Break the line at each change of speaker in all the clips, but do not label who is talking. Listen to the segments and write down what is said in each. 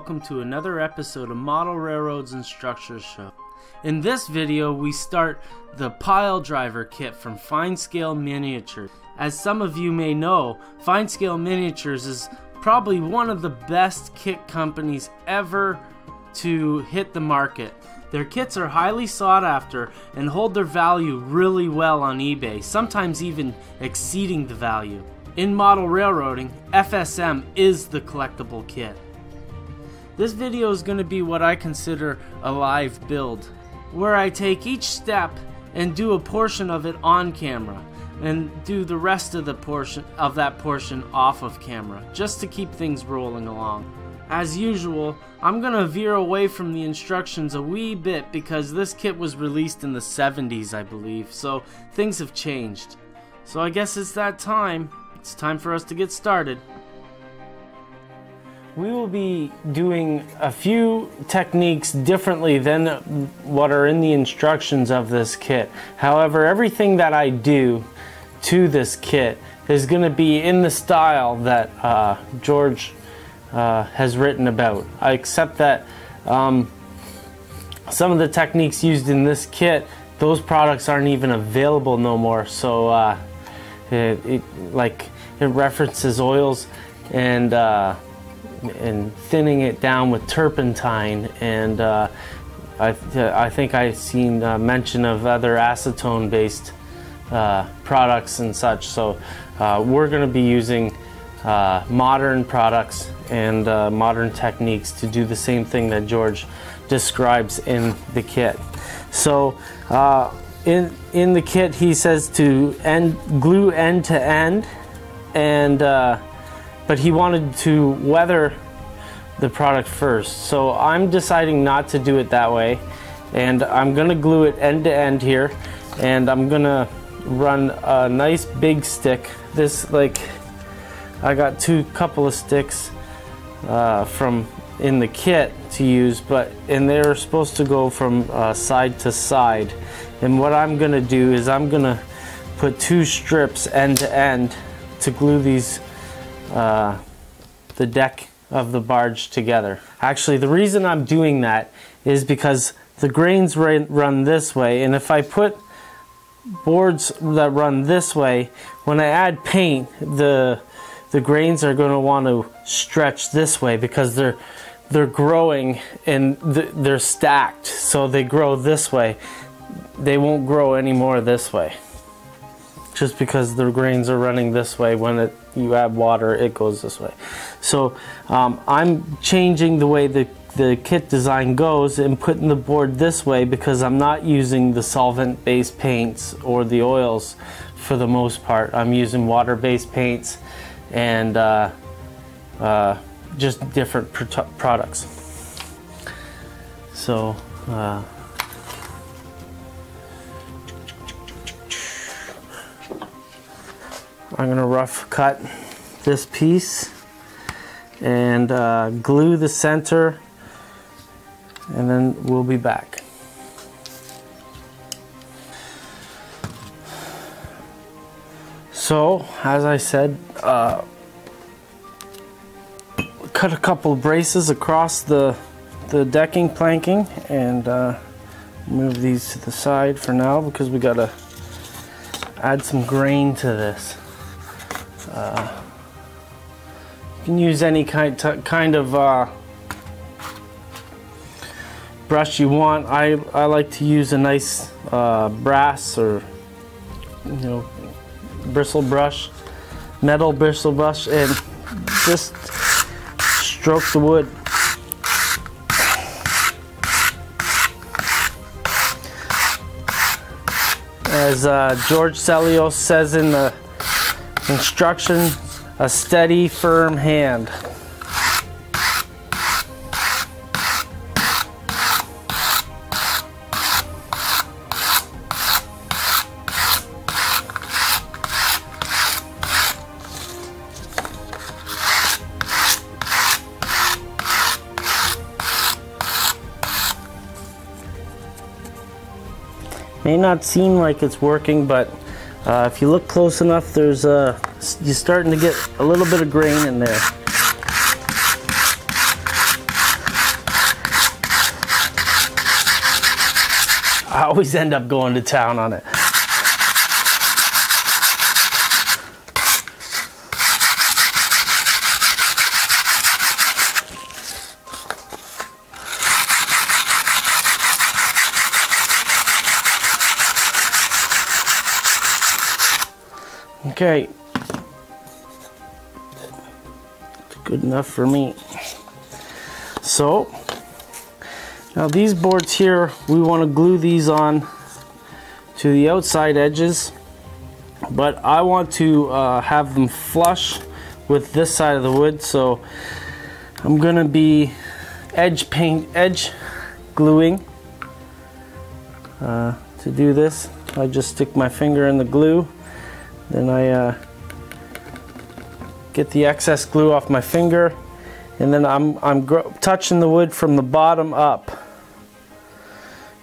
welcome to another episode of Model Railroads and Structures Show. In this video, we start the pile driver kit from Finescale Miniatures. As some of you may know, Finescale Miniatures is probably one of the best kit companies ever to hit the market. Their kits are highly sought after and hold their value really well on eBay, sometimes even exceeding the value. In model railroading, FSM is the collectible kit. This video is going to be what I consider a live build, where I take each step and do a portion of it on camera and do the rest of that portion off of camera, just to keep things rolling along. As usual, I'm going to veer away from the instructions a wee bit because this kit was released in the 70s, I believe, so things have changed. So I guess it's that time. It's time for us to get started. We will be doing a few techniques differently than what are in the instructions of this kit. However, everything that I do to this kit is going to be in the style that George has written about. Except that some of the techniques used in this kit, those products aren't even available no more. So it references oils and thinning it down with turpentine, and I think I've seen mention of other acetone based products and such. So we're going to be using modern products and modern techniques to do the same thing that George describes in the kit. So in the kit he says to glue end to end, and but he wanted to weather the product first. So I'm deciding not to do it that way, and I'm going to glue it end to end here, and I'm going to run a nice big stick. This, I got couple of sticks from in the kit to use, and they're supposed to go from side to side. And what I'm going to do is I'm going to put 2 strips end to end to glue these the deck of the barge together. Actually, the reason I'm doing that is because the grains run this way, and if I put boards that run this way, when I add paint, the grains are going to want to stretch this way because they're growing and they're stacked, so they grow this way. They won't grow anymore this way, just because the grains are running this way. When you add water, it goes this way. So I'm changing the way the kit design goes and putting the board this way because I'm not using the solvent-based paints or the oils for the most part. I'm using water-based paints and just different products. So I'm going to rough cut this piece and glue the center, and then we'll be back. So, as I said, cut a couple of braces across the decking planking, and move these to the side for now because we got to add some grain to this. You can use any kind of brush you want. I like to use a nice brass or bristle brush, metal bristle brush, and just stroke the wood. As George Celios says in the instruction, a steady, firm hand. May not seem like it's working, but if you look close enough, there's you're starting to get a little bit of grain in there. I always end up going to town on it. Okay, it's good enough for me. So now these boards here, we want to glue these on to the outside edges, but I want to have them flush with this side of the wood, so I'm going to be edge gluing. To do this, I just stick my finger in the glue. Then I get the excess glue off my finger, and then I'm touching the wood from the bottom up,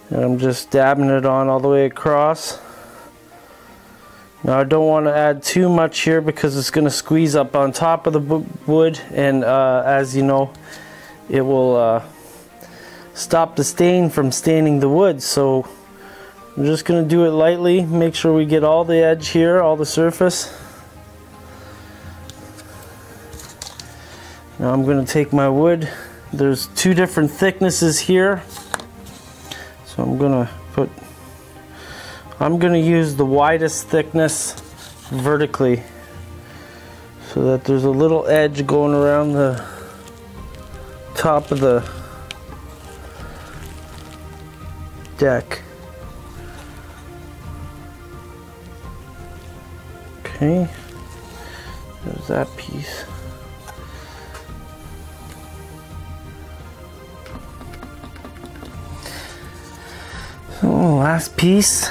and I'm just dabbing it on all the way across. Now I don't want to add too much here because it's going to squeeze up on top of the wood, and as you know, it will stop the stain from staining the wood. So I'm just going to do it lightly, make sure we get all the edge here, all the surface. Now I'm going to take my wood. There's two different thicknesses here. So I'm going to use the widest thickness vertically so that there's a little edge going around the top of the deck. Okay, there's that piece. So last piece.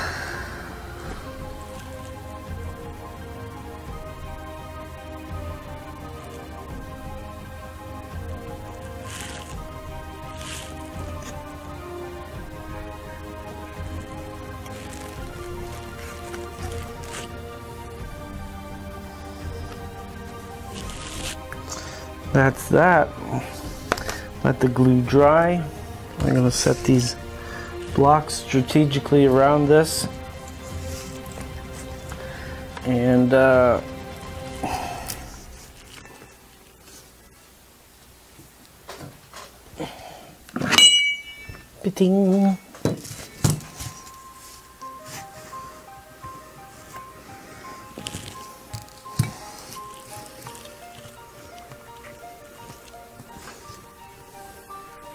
That's that. Let the glue dry. I'm going to set these blocks strategically around this, and Ba-ding.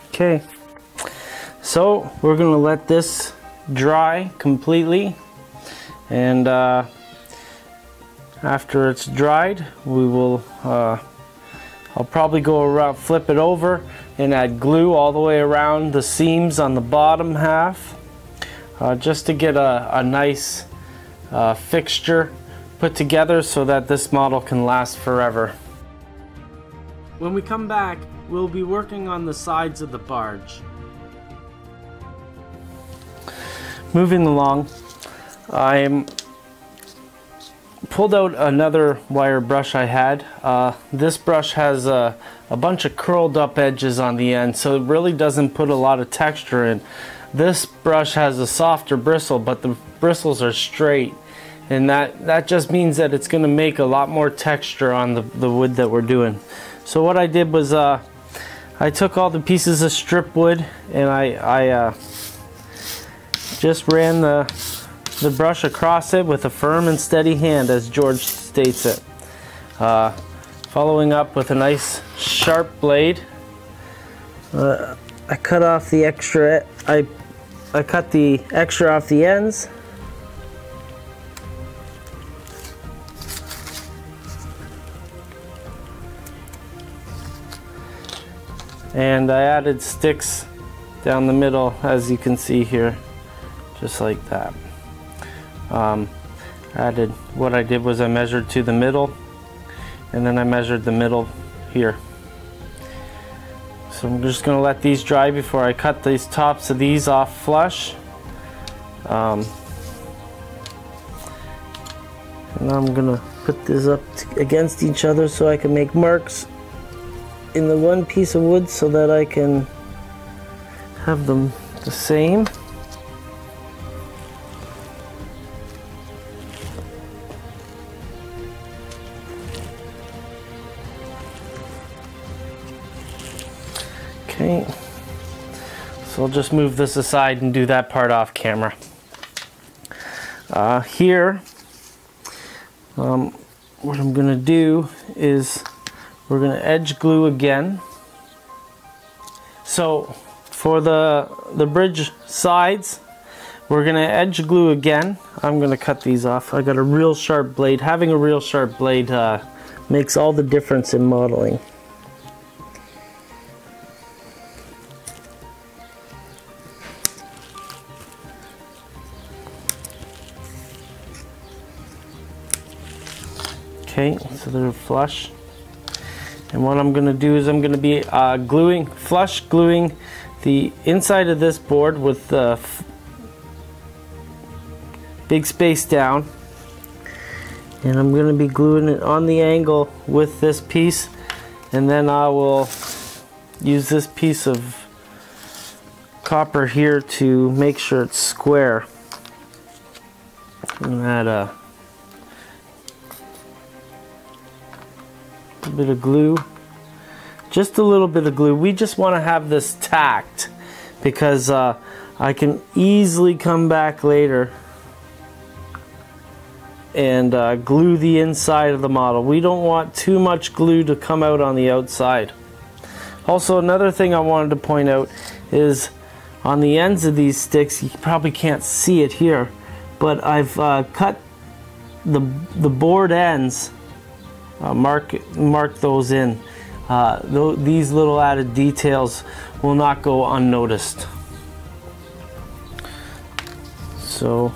Okay, so we're going to let this dry completely, and after it's dried, we will I'll probably go around, flip it over, and add glue all the way around the seams on the bottom half, just to get a nice fixture put together so that this model can last forever. When we come back, we'll be working on the sides of the barge. Moving along, I pulled out another wire brush I had. This brush has a bunch of curled up edges on the end, so it really doesn't put a lot of texture in. This brush has a softer bristle, but the bristles are straight, and that just means that it's going to make a lot more texture on the wood that we're doing. So what I did was I took all the pieces of strip wood, and I just ran the brush across it with a firm and steady hand, as George states it. Following up with a nice sharp blade. I cut off the extra, I cut the extra off the ends. And I added sticks down the middle, as you can see here, just like that. What I did was I measured to the middle, and then I measured the middle here. So I'm just going to let these dry before I cut these tops of these off flush. And I'm going to put this up against each other so I can make marks in the one piece of wood so that I can have them the same. Okay, so I'll just move this aside and do that part off camera. Here, what I'm going to do is we're going to edge glue again. So for the bridge sides, we're going to edge glue again. I'm going to cut these off. I got a real sharp blade. Having a real sharp blade makes all the difference in modeling. Okay, so they're flush. And what I'm going to do is I'm going to be flush gluing the inside of this board with the big space down. And I'm going to be gluing it on the angle with this piece. And then I will use this piece of copper here to make sure it's square. I'm going to add a bit of glue, just a little bit of glue. We just want to have this tacked because I can easily come back later and glue the inside of the model. We don't want too much glue to come out on the outside. Also, another thing I wanted to point out is on the ends of these sticks, you probably can't see it here, but I've cut the board ends. Mark those in. These little added details will not go unnoticed. So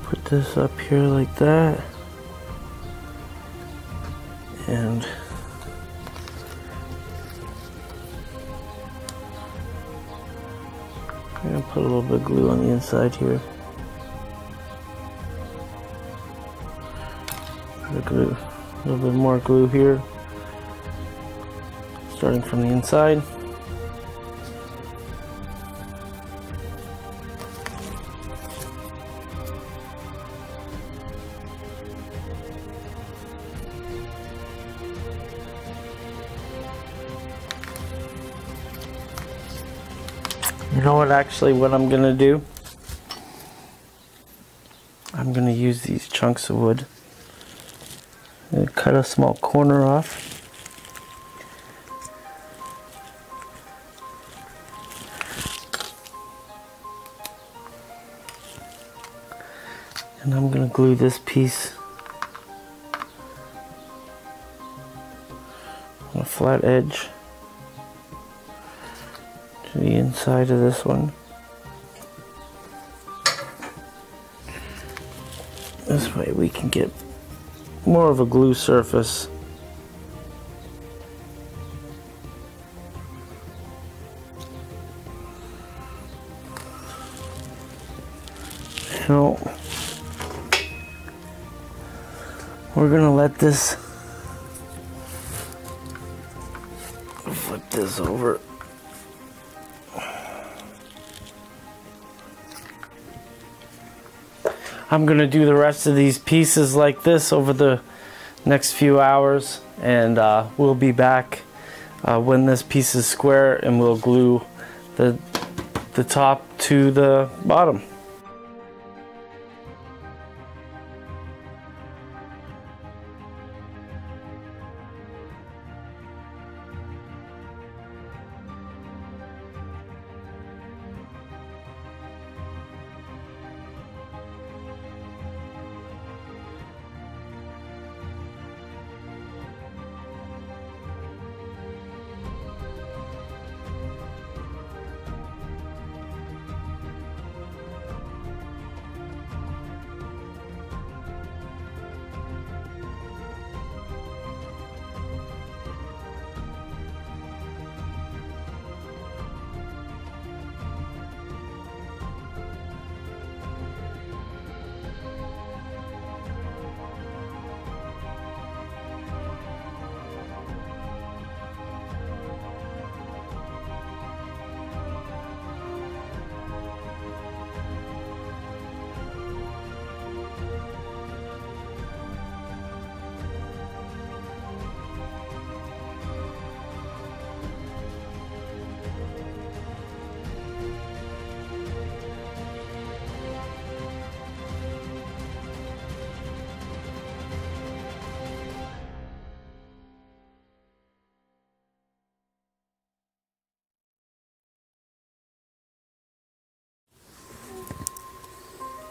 put this up here like that, and I'm going to put a little bit of glue on the inside here. Put a little bit more glue here, starting from the inside. You know what, actually what I'm going to do? I'm going to use these chunks of wood and cut a small corner off. And I'm going to glue this piece on a flat edge to the inside of this one. This way we can get more of a glue surface. So we're gonna let this, flip this over. I'm going to do the rest of these pieces like this over the next few hours, and we'll be back when this piece is square, and we'll glue the top to the bottom.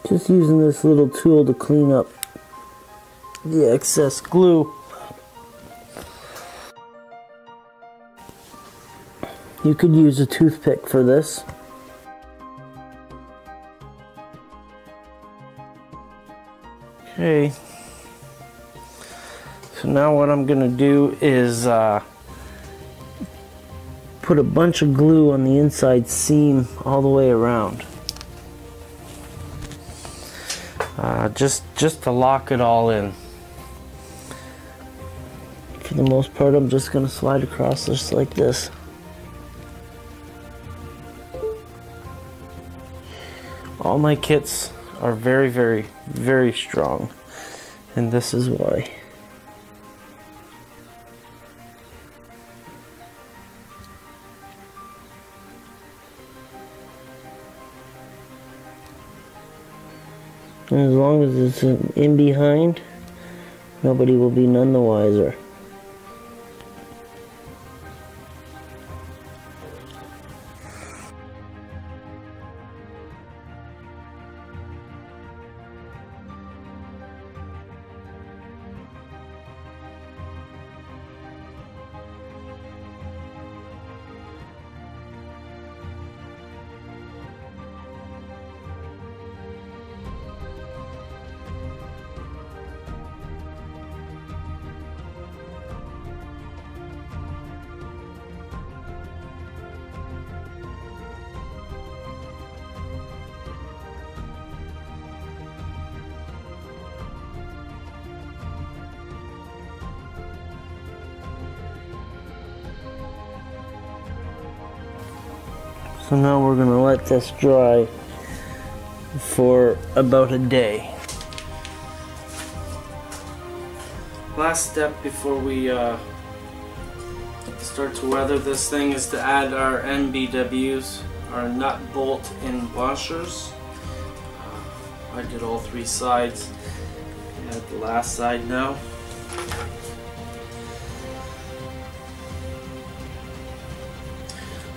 Just using this little tool to clean up the excess glue. You could use a toothpick for this. Okay. So now what I'm gonna do is put a bunch of glue on the inside seam all the way around. Just to lock it all in. For the most part, I'm just gonna slide across just like this. All my kits are very, very, very strong, and this is why. And as long as it's in behind, nobody will be none the wiser. So now we're going to let this dry for about a day. Last step before we start to weather this thing is to add our NBWs, our nut, bolt, and washers. I did all three sides. Add the last side now.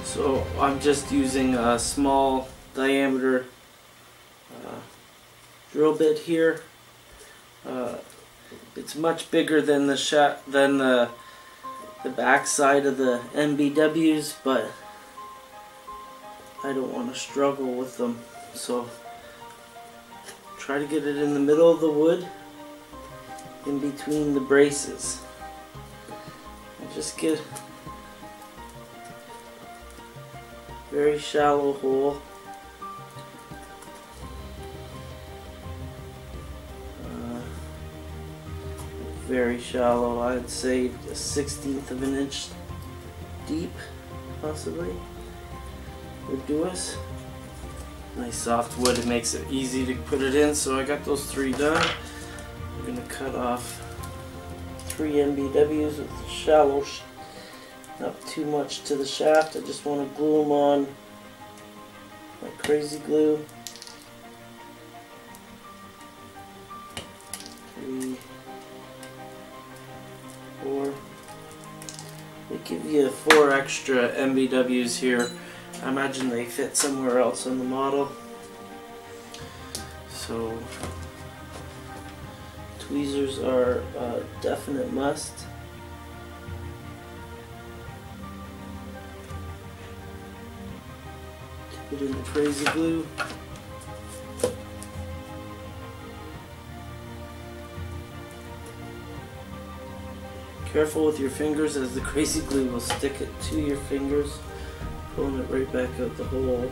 So I'm just using a small diameter drill bit here. It's much bigger than the back side of the NBWs, but I don't want to struggle with them. So try to get it in the middle of the wood, in between the braces. And just get very shallow hole. Very shallow, I'd say a 1/16 of an inch deep, possibly, would do us. Nice soft wood, it makes it easy to put it in, so I got those three done. I'm going to cut off 3 NBWs with shallow, not too much to the shaft. I just want to glue them on like crazy glue. 3, 4. They give you 4 extra NBWs here. I imagine they fit somewhere else on the model. So tweezers are a definite must. Put in the crazy glue. Careful with your fingers, as the crazy glue will stick it to your fingers, pulling it right back out the hole.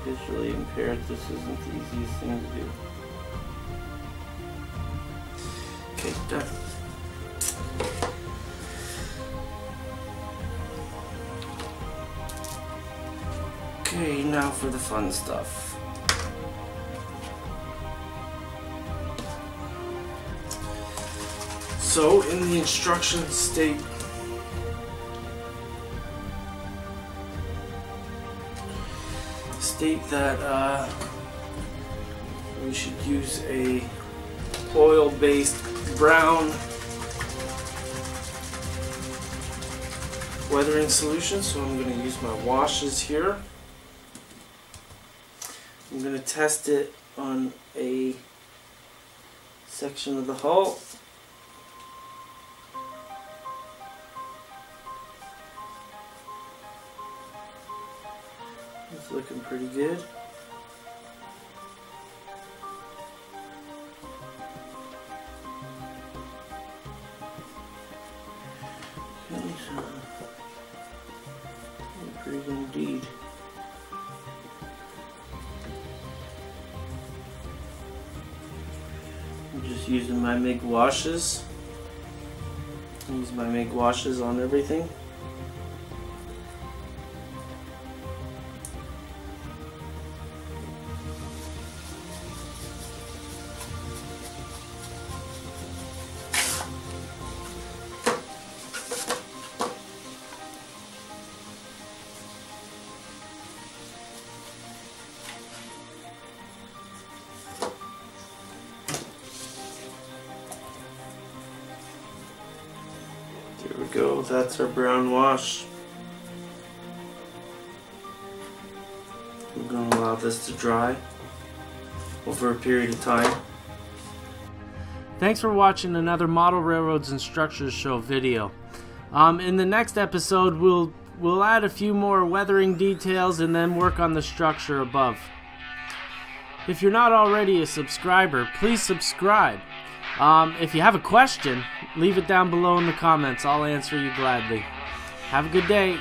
Visually impaired, this isn't the easiest thing to do. Okay, done. Okay, now for the fun stuff. So, in the instructions state that we should use a oil-based brown weathering solution, so I'm going to use my washes here. I'm going to test it on a section of the hull. It's looking pretty good. Pretty good indeed. I'm just using my MIG washes. Use my MIG washes on everything. There we go, that's our brown wash. We're going to allow this to dry over a period of time. Thanks for watching another Model Railroads and Structures Show video. In the next episode, we'll add a few more weathering details and then work on the structure above. If you're not already a subscriber, please subscribe. If you have a question, leave it down below in the comments. I'll answer you gladly. Have a good day.